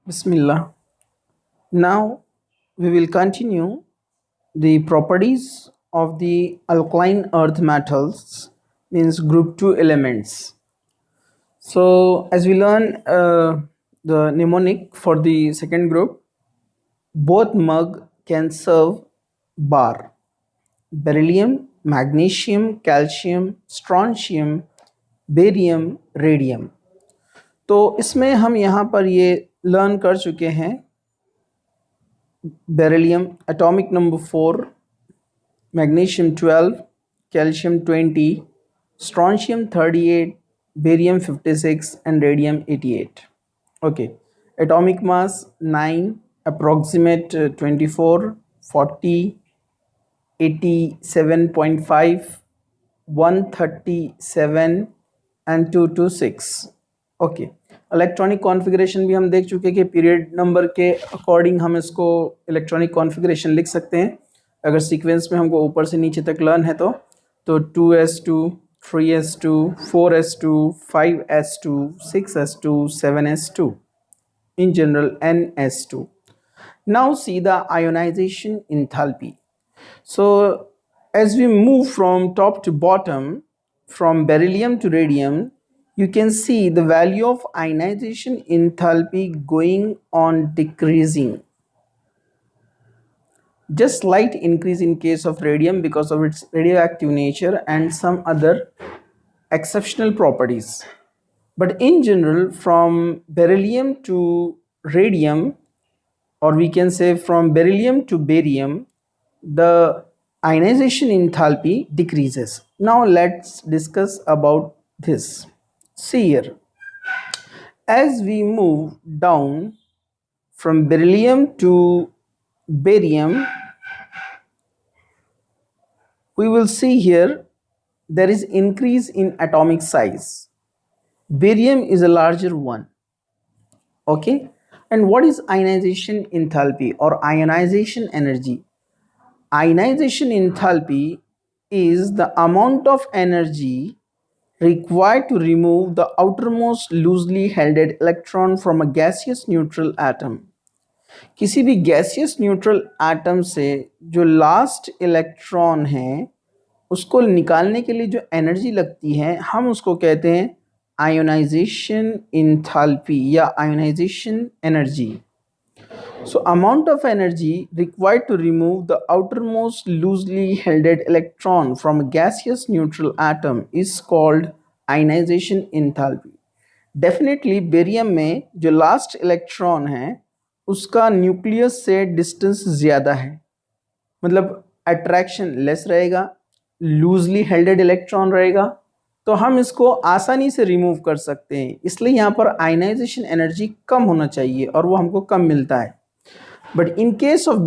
Bismillah. Now we will continue the properties of the alkaline earth metals, means group 2 elements. So as we learn the mnemonic for the second group, both mug can serve bar: beryllium, magnesium, calcium, strontium, barium, radium. तो इसमें हम यहाँ पर ये learn कर चुके हैं beryllium atomic number 4, magnesium 12, calcium 20, strontium 38, barium 56 and radium 88. Okay, atomic mass 9, approximate 24, 40, 87.5, 137 and 226. Okay, electronic configuration भी हम देख चुके हैं कि पीरियड नंबर के अकॉर्डिंग हम इसको इलेक्ट्रॉनिक कॉन्फ़िगरेशन लिख सकते हैं। अगर सीक्वेंस में हमको ऊपर से नीचे तक लर्न है तो 2s2, 3s2, 4s2, 5s2, 6s2, 7s2, in general ns2. Now see the ionization enthalpy. So as we move from top to bottom, from beryllium to radium, you can see the value of ionization enthalpy going on decreasing. Just slight increase in case of radium because of its radioactive nature and some other exceptional properties. But in general, from beryllium to radium, or we can say from beryllium to barium, the ionization enthalpy decreases. Now let's discuss about this. See here, as we move down from beryllium to barium, we will see here there is increase in atomic size. Barium is a larger one. Okay, and what is ionization enthalpy or ionization energy? Ionization enthalpy is the amount of energy required to remove the outermost loosely held electron from a gaseous neutral atom. किसी भी gaseous neutral atom से जो last electron है उसको निकालने के लिए जो एनर्जी लगती है हम उसको कहते हैं आयोनाइजेशन इंथैल्पी या ionization energy. So amount of energy required to remove the outermost loosely held electron from a gaseous neutral atom is called ionization enthalpy. Definitely barium में जो लास्ट इलेक्ट्रॉन है उसका न्यूक्लियस से डिस्टेंस ज़्यादा है, मतलब attraction less रहेगा, loosely हेल्डेड electron रहेगा, तो हम इसको आसानी से रिमूव कर सकते हैं. इसलिए यहाँ पर आयनाइजेशन एनर्जी कम होना चाहिए और वो हमको कम मिलता है. But in case of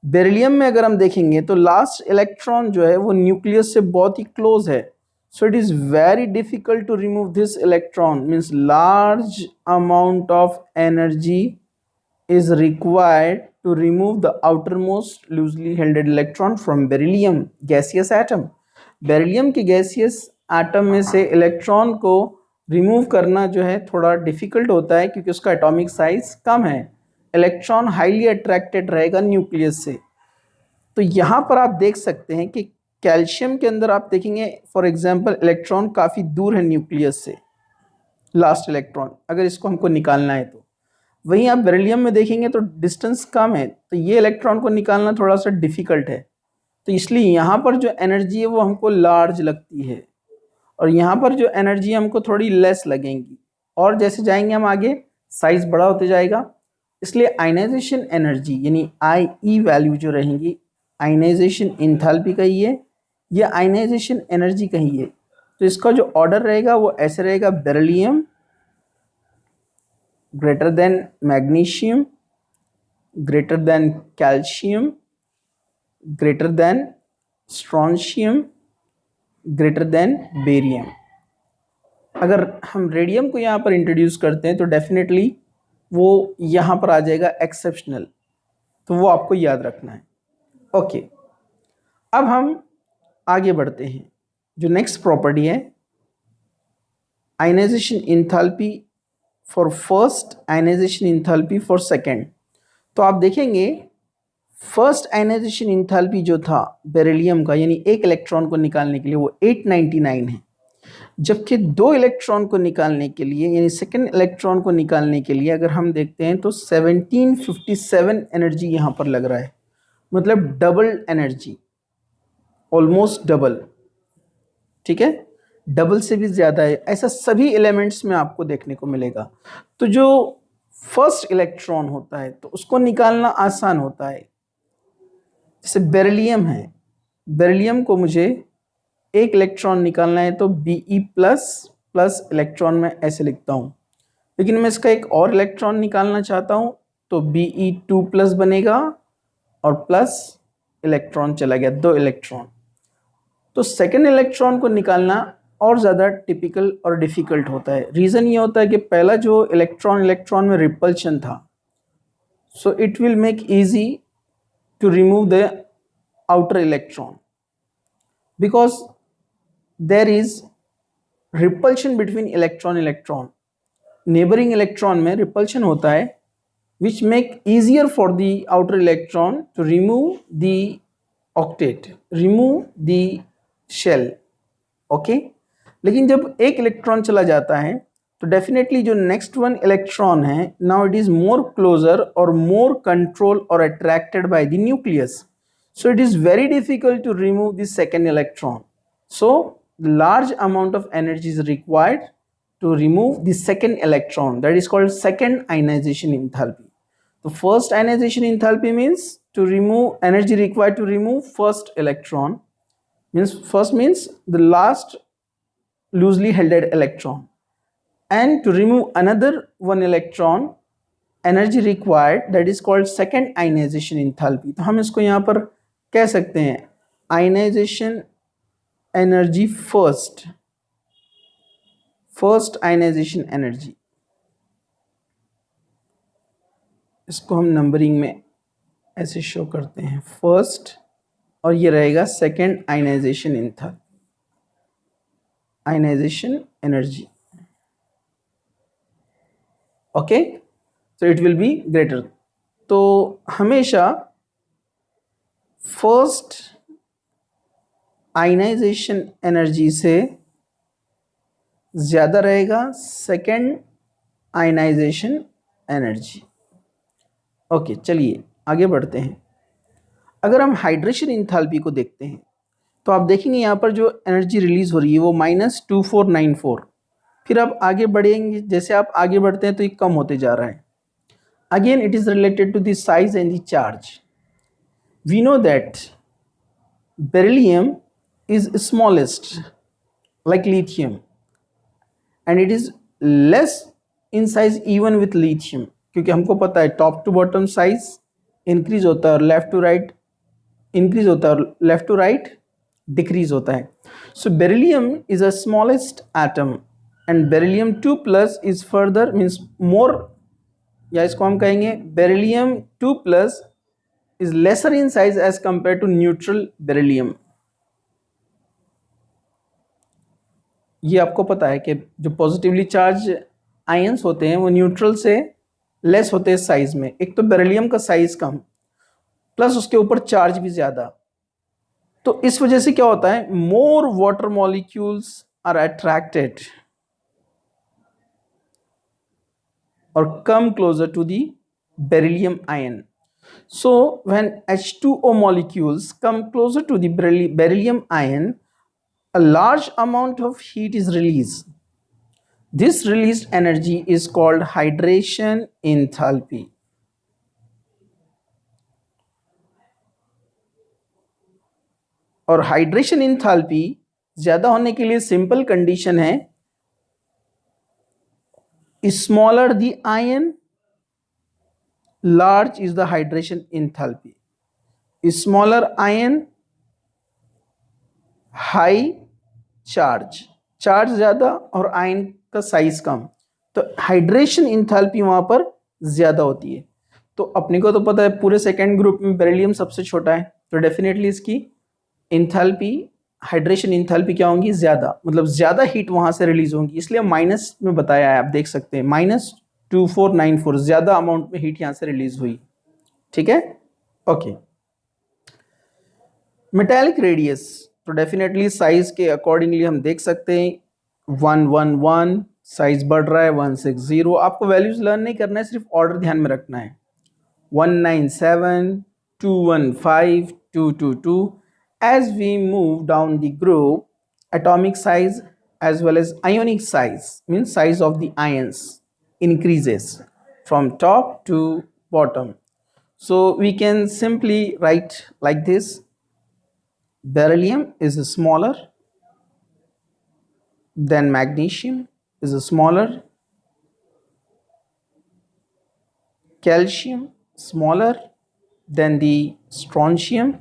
beryllium में अगर हम देखेंगे तो लास्ट इलेक्ट्रॉन जो है वो न्यूक्लियस से बहुत ही क्लोज है. So it is very difficult to remove this electron, means large amount of energy is required to remove the outermost loosely held electron from beryllium gaseous atom. Beryllium के gaseous atom में से electron को remove करना जो है थोड़ा difficult होता है क्योंकि उसका एटॉमिक साइज कम है. इलेक्ट्रॉन हाईली अट्रैक्टेड रहेगा न्यूक्लियस से. तो यहाँ पर आप देख सकते हैं कि कैल्शियम के अंदर आप देखेंगे फॉर एग्जांपल इलेक्ट्रॉन काफ़ी दूर है न्यूक्लियस से, लास्ट इलेक्ट्रॉन अगर इसको हमको निकालना है तो. वहीं आप बेरिलियम में देखेंगे तो डिस्टेंस कम है, तो ये इलेक्ट्रॉन को निकालना थोड़ा सा डिफ़िकल्ट है. तो इसलिए यहाँ पर जो एनर्जी है वो हमको लार्ज लगती है और यहाँ पर जो एनर्जी हमको थोड़ी लेस लगेंगी. और जैसे जाएंगे हम आगे साइज बड़ा होते जाएगा, इसलिए आयनाइजेशन एनर्जी यानी आई वैल्यू जो रहेंगी आयनाइजेशन इंथैल्पी कहिए या आयनाइजेशन एनर्जी कहिए, तो इसका जो ऑर्डर रहेगा वो ऐसे रहेगा: beryllium greater than magnesium, greater than calcium, greater than strontium, greater than barium. अगर हम रेडियम को यहाँ पर इंट्रोड्यूस करते हैं तो डेफिनेटली वो यहाँ पर आ जाएगा एक्सेप्शनल, तो वो आपको याद रखना है. ओके, अब हम आगे बढ़ते हैं. जो नेक्स्ट प्रॉपर्टी है ionization enthalpy for first ionization enthalpy for second. तो आप देखेंगे फर्स्ट आयनाइजेशन इंथैल्पी जो था बेरिलियम का, यानी एक इलेक्ट्रॉन को निकालने के लिए, वो 899 है, जबकि दो इलेक्ट्रॉन को निकालने के लिए, यानी सेकेंड इलेक्ट्रॉन को निकालने के लिए अगर हम देखते हैं तो 1757 एनर्जी यहाँ पर लग रहा है, मतलब डबल एनर्जी, ऑलमोस्ट डबल। ठीक है, डबल से भी ज़्यादा है। ऐसा सभी एलिमेंट्स में आपको देखने को मिलेगा। तो जो फर्स्ट इलेक्ट्रॉन होता है तो उसको निकालना आसान होता है। जैसे बेरिलियम है, बेरिलियम को मुझे एक इलेक्ट्रॉन निकालना है तो Be प्लस प्लस इलेक्ट्रॉन में ऐसे लिखता हूँ, लेकिन मैं इसका एक और इलेक्ट्रॉन निकालना चाहता हूँ तो Be2 प्लस बनेगा और प्लस इलेक्ट्रॉन चला गया, दो इलेक्ट्रॉन। तो सेकेंड इलेक्ट्रॉन को निकालना और ज़्यादा टिपिकल और डिफ़िकल्ट होता है। रीज़न ये होता है कि पहला जो इलेक्ट्रॉन में रिपल्शन था, so it will make easy to remove the outer electron because there is repulsion between electron. Neighbouring electron में रिपल्शन होता है which make easier for the outer electron to remove the octet, remove the shell. Okay, लेकिन जब एक electron चला जाता है तो डेफिनेटली जो नेक्स्ट वन इलेक्ट्रॉन है, now it is more closer और मोर कंट्रोल और attracted by the nucleus, so it is very difficult to remove the second electron. So large amount of energy is required to remove the second electron, that is called second ionization enthalpy. The first ionization enthalpy means to remove energy required to remove first electron, means first means the last loosely held electron, and to remove another one electron energy required, that is called second ionization enthalpy. तो हम इसको यहाँ पर कह सकते हैं ionization energy first ionization energy. इसको हम नंबरिंग में ऐसे शो करते हैं, फर्स्ट, और ये रहेगा second ionization enthalpy, ionization energy. Okay, तो इट विल बी ग्रेटर। तो हमेशा फर्स्ट आयनाइजेशन एनर्जी से ज़्यादा रहेगा सेकेंड आयनाइजेशन एनर्जी। ओके, चलिए आगे बढ़ते हैं। अगर हम हाइड्रेशन इंथैल्पी को देखते हैं तो आप देखेंगे यहाँ पर जो एनर्जी रिलीज हो रही है वो -2494। फिर आप आगे बढ़ेंगे, जैसे आप आगे बढ़ते हैं तो ये कम होते जा रहा है। Again it is related to the size and the charge. We know that beryllium is smallest like lithium and it is less in size even with lithium, क्योंकि हमको पता है top to bottom size increase होता है और left to right increase होता है और लेफ्ट टू राइट डिक्रीज होता है। So beryllium is a smallest atom and beryllium 2 plus is further means more, या इसको हम कहेंगे beryllium 2 plus is lesser in size as compare to neutral beryllium. ये आपको पता है कि जो पॉजिटिवली चार्ज आयंस होते हैं वो न्यूट्रल से लेस होते हैं साइज में। एक तो बेरिलियम का साइज कम प्लस उसके ऊपर चार्ज भी ज़्यादा, तो इस वजह से क्या होता है, more water molecules are attracted और come closer to the beryllium ion. So when H2O molecules come closer to the beryllium ion, a large amount of heat is released. This released energy is called hydration enthalpy. और hydration enthalpy ज्यादा होने के लिए simple condition है, smaller the ion large is the hydration enthalpy. Smaller ion high charge, charge ज़्यादा और ion का size कम, तो हाइड्रेशन इंथैल्पी वहाँ पर ज़्यादा होती है। तो अपने को तो पता है पूरे सेकेंड ग्रुप में बेरिलियम सबसे छोटा है, तो डेफिनेटली इसकी इंथैल्पी हाइड्रेशन इंथैल्पी क्या होंगी, ज़्यादा, मतलब ज़्यादा हीट वहाँ से रिलीज होंगी, इसलिए माइनस में बताया है, आप देख सकते हैं -2494, ज़्यादा अमाउंट में हीट यहाँ से रिलीज हुई। ठीक है, ओके। मेटालिक रेडियस, तो डेफिनेटली साइज के अकॉर्डिंगली हम देख सकते हैं 111 साइज बढ़ रहा है, 160, आपको वैल्यूज लर्न नहीं करना है, सिर्फ ऑर्डर ध्यान में रखना है, 197, 215, 222. As we move down the group, atomic size as well as ionic size, means size of the ions, increases from top to bottom. So we can simply write like this: beryllium is smaller than magnesium, is smaller, calcium smaller than the strontium,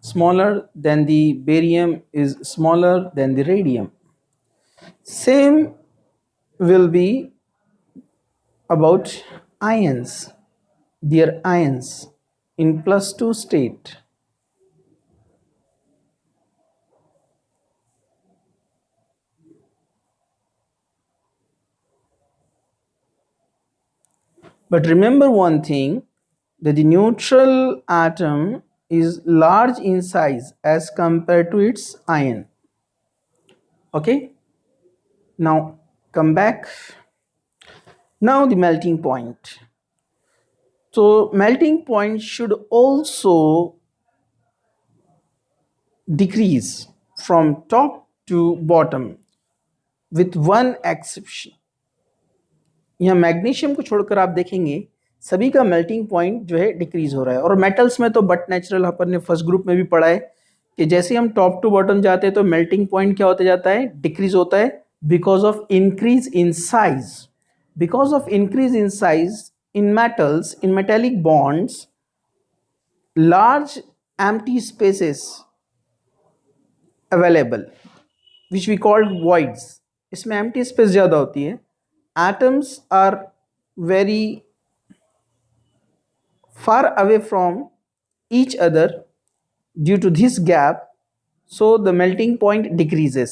smaller than the barium, is smaller than the radium. Same will be about ions, their ions in +2 state. But remember one thing, that the neutral atom is large in size as compared to its ion. Okay, now come back. Now the melting point. So melting point should also decrease from top to bottom with one exception. यहाँ magnesium को छोड़कर आप देखेंगे सभी का melting point जो है decrease हो रहा है। और मेटल्स में तो बट नेचुरल, अपन ने फर्स्ट ग्रुप में भी पढ़ा है कि जैसे हम टॉप टू बॉटम जाते हैं तो मेल्टिंग पॉइंट क्या होता जाता है, डिक्रीज होता है, because of increase in size. Because of increase in size in metals, in metallic bonds, large empty spaces available which we call voids, इसमें empty space ज़्यादा होती है, atoms are very far away from each other due to this gap, so the melting point decreases,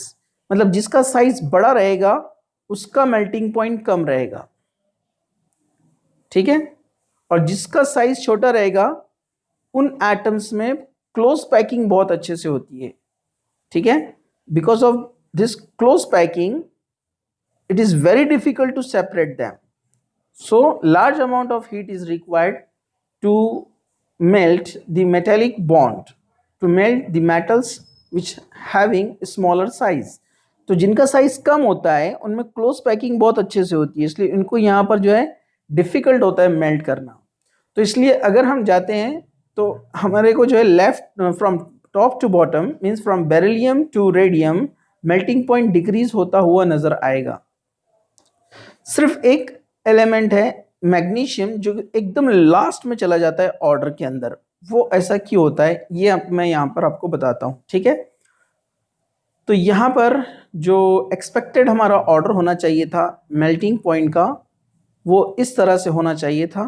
मतलब जिसका size बड़ा रहेगा उसका melting point कम रहेगा, ठीक है, और जिसका साइज छोटा रहेगा उन एटम्स में क्लोज पैकिंग बहुत अच्छे से होती है, ठीक है। Because of this close packing it is very difficult to separate them, so large amount of heat is required to melt the metallic bond, to melt the metals which having smaller size. तो जिनका size कम होता है उनमें close packing बहुत अच्छे से होती है, इसलिए इनको यहाँ पर जो है डिफिकल्ट होता है मेल्ट करना। तो इसलिए अगर हम जाते हैं तो हमारे को जो है left from top to bottom means from beryllium to radium melting point decrease होता हुआ नजर आएगा। सिर्फ एक एलिमेंट है मैग्नीशियम जो एकदम लास्ट में चला जाता है ऑर्डर के अंदर, वो ऐसा क्यों होता है ये मैं यहाँ पर आपको बताता हूँ, ठीक है। तो यहाँ पर जो एक्सपेक्टेड हमारा ऑर्डर होना चाहिए था मेल्टिंग पॉइंट का, वो इस तरह से होना चाहिए था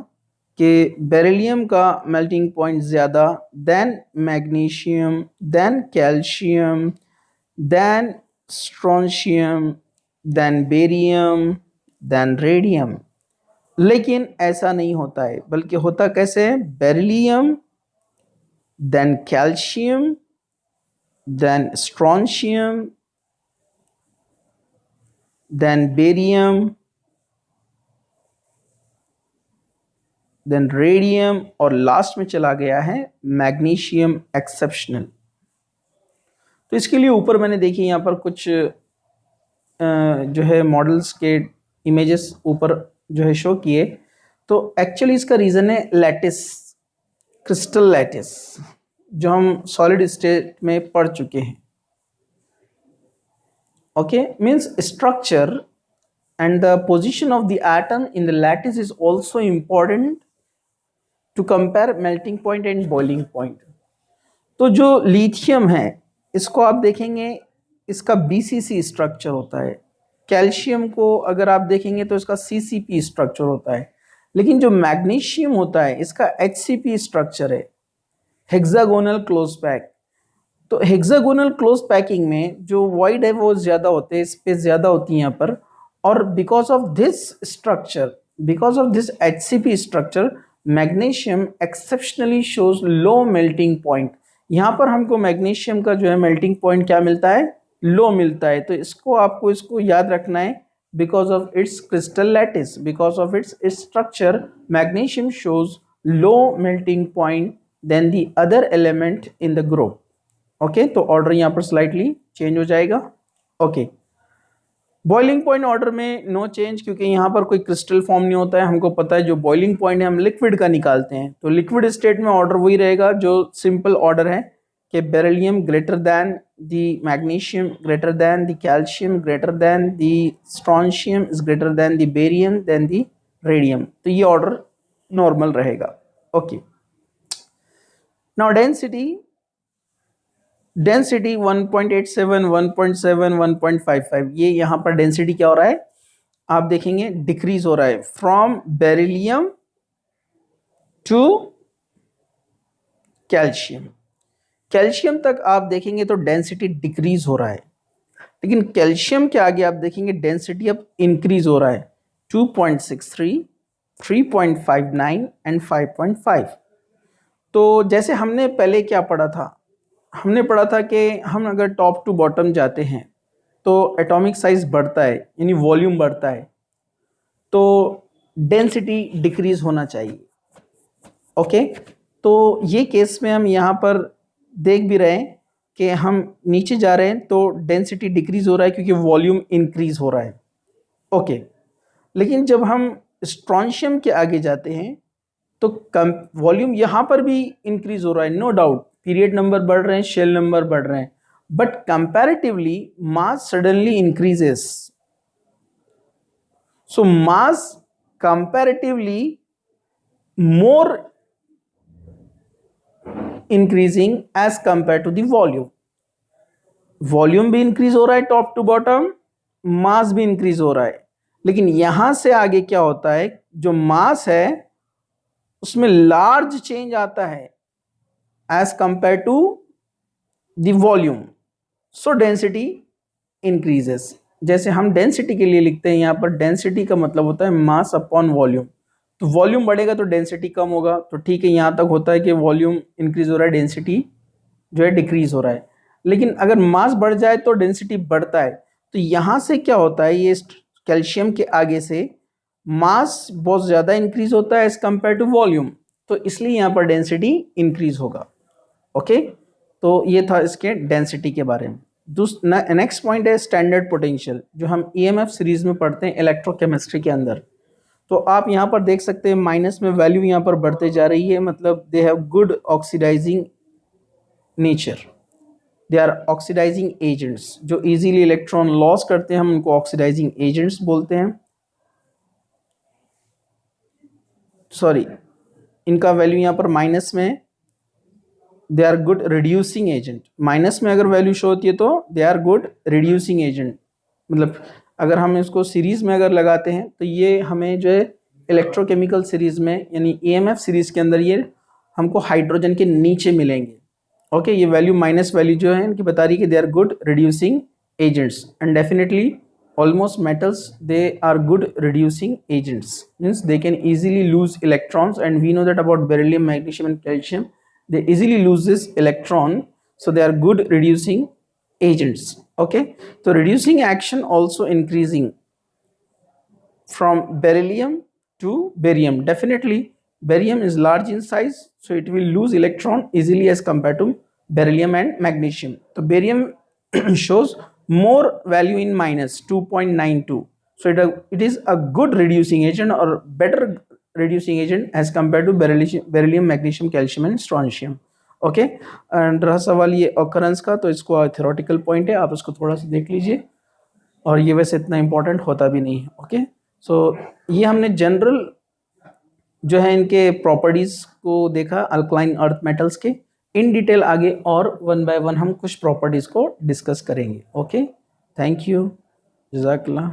कि बेरिलियम का मेल्टिंग पॉइंट ज़्यादा, then magnesium, then calcium, then strontium, then barium, then radium. लेकिन ऐसा नहीं होता है, बल्कि होता कैसे है, beryllium, then calcium, then strontium, then barium, then radium, और लास्ट में चला गया है मैग्नीशियम एक्सेप्शनल। तो इसके लिए ऊपर मैंने देखी यहाँ पर कुछ जो है मॉडल्स के इमेजेस ऊपर जो है शो किए, तो एक्चुअली इसका रीज़न है लैटिस, क्रिस्टल लैटिस, जो हम सॉलिड स्टेट में पढ़ चुके हैं। Okay, means structure and the position of the atom in the lattice is also important to compare melting point and boiling point। तो जो लिथियम है इसको आप देखेंगे इसका BCC स्ट्रक्चर होता है, कैल्शियम को अगर आप देखेंगे तो इसका CCP स्ट्रक्चर होता है, लेकिन जो मैग्नीशियम होता है इसका HCP स्ट्रक्चर है, हेक्सागोनल क्लोज पैक। तो हेक्सागोनल क्लोज पैकिंग में जो वॉइड है वो ज़्यादा होते हैं, स्पेस ज़्यादा होती है यहाँ पर, और because of this structure, because of this HCP structure, magnesium exceptionally shows low melting point. यहाँ पर हमको मैग्नीशियम का जो है मेल्टिंग पॉइंट क्या मिलता है, लो मिलता है। तो इसको आपको इसको याद रखना है, because of its crystal lattice, because of its structure, magnesium shows low melting point than the other element in the group. Okay, तो ऑर्डर यहाँ पर स्लाइटली चेंज हो जाएगा। ओके, बॉइलिंग पॉइंट ऑर्डर में नो चेंज, क्योंकि यहाँ पर कोई क्रिस्टल फॉर्म नहीं होता है। हमको पता है जो बॉइलिंग पॉइंट है हम लिक्विड का निकालते हैं, तो लिक्विड स्टेट में ऑर्डर वही रहेगा जो सिंपल ऑर्डर है कि beryllium greater than the magnesium greater than the calcium greater than the strontium is greater than the barium then the radium. तो ये ऑर्डर नॉर्मल रहेगा। ओके, नाउ डेंसिटी 1.87, 1.7, 1.55, ये यहाँ पर डेंसिटी क्या हो रहा है, आप देखेंगे डिक्रीज हो रहा है from beryllium to calcium. Calcium तक आप देखेंगे तो डेंसिटी डिक्रीज हो रहा है, लेकिन कैल्शियम के आगे आप देखेंगे डेंसिटी अब इंक्रीज हो रहा है, 2.63, 3.59 एंड 5.5। तो जैसे हमने पहले क्या पढ़ा था, हमने पढ़ा था कि हम अगर टॉप टू बॉटम जाते हैं तो एटॉमिक साइज बढ़ता है, यानी वॉल्यूम बढ़ता है, तो डेंसिटी डिक्रीज होना चाहिए। ओके, तो ये केस में हम यहाँ पर देख भी रहे हैं कि हम नीचे जा रहे हैं तो डेंसिटी डिक्रीज हो रहा है क्योंकि वॉल्यूम इंक्रीज हो रहा है। ओके, लेकिन जब हम स्ट्रॉन्शियम के आगे जाते हैं तो कम वॉल्यूम यहाँ पर भी इंक्रीज हो रहा है, नो डाउट, पीरियड नंबर बढ़ रहे हैं, शेल नंबर बढ़ रहे हैं, but comparatively mass suddenly increases. So mass comparatively more increasing as compare to the volume. Volume भी इंक्रीज हो रहा है टॉप टू बॉटम, मास भी इंक्रीज हो रहा है, लेकिन यहां से आगे क्या होता है, जो मास है उसमें लार्ज चेंज आता है as compare to the volume, so density increases. जैसे हम डेंसिटी के लिए लिखते हैं यहाँ पर, डेंसिटी का मतलब होता है मास अपॉन वॉल्यूम, तो वॉल्यूम बढ़ेगा तो डेंसिटी कम होगा, तो ठीक है, यहाँ तक होता है कि वॉल्यूम इंक्रीज हो रहा है, डेंसिटी जो है डिक्रीज हो रहा है। लेकिन अगर मास बढ़ जाए तो डेंसिटी बढ़ता है, तो यहाँ से क्या होता है, ये कैल्शियम के आगे से मास बहुत ज़्यादा इंक्रीज होता है एज कंपेयर टू वॉल्यूम, तो इसलिए यहाँ पर डेंसिटी इंक्रीज होगा। ओके, तो ये था इसके डेंसिटी के बारे में। नेक्स्ट पॉइंट है स्टैंडर्ड पोटेंशियल, जो हम EMF सीरीज में पढ़ते हैं इलेक्ट्रोकेमिस्ट्री के अंदर। तो आप यहाँ पर देख सकते हैं माइनस में वैल्यू यहाँ पर बढ़ते जा रही है, मतलब they have good oxidising nature, they are oxidising agents, जो इजीली इलेक्ट्रॉन लॉस करते हैं हम उनको ऑक्सीडाइजिंग एजेंट्स बोलते हैं। सॉरी, इनका वैल्यू यहाँ पर माइनस में, they are good reducing agent. Minus में अगर वैल्यू शो होती है तो they are good reducing agent, मतलब अगर हम इसको सीरीज में अगर लगाते हैं तो ये हमें जो है इलेक्ट्रोकेमिकल सीरीज में यानी EMF सीरीज के अंदर ये हमको हाइड्रोजन के नीचे मिलेंगे। ओके, ये वैल्यू माइनस वैल्यू जो है इनकी बता रही है कि they are good reducing agents, and definitely almost metals they are good reducing agents, means they can easily lose electrons, and we know that about beryllium, magnesium and calcium, they easily lose this electron, so they are good reducing agents. Okay, so reducing action also increasing from beryllium to barium. Definitely barium is large in size, so it will lose electron easily as compared to beryllium and magnesium. So barium shows more value in minus 2.92, so it is a good reducing agent or better reducing agent as compared to beryllium, magnesium, calcium and strontium. Okay, and रहा सवाल ये occurrence का, तो इसको theoretical point है, आप इसको थोड़ा सा देख लीजिए, और ये वैसे इतना इंपॉर्टेंट होता भी नहीं है। ओके, सो ये हमने जनरल जो है इनके प्रॉपर्टीज को देखा अल्कलाइन अर्थ मेटल्स के। इन डिटेल आगे और वन बाय वन हम कुछ प्रॉपर्टीज को डिस्कस करेंगे। ओके, थैंक यू, जज़ाकल्लाह।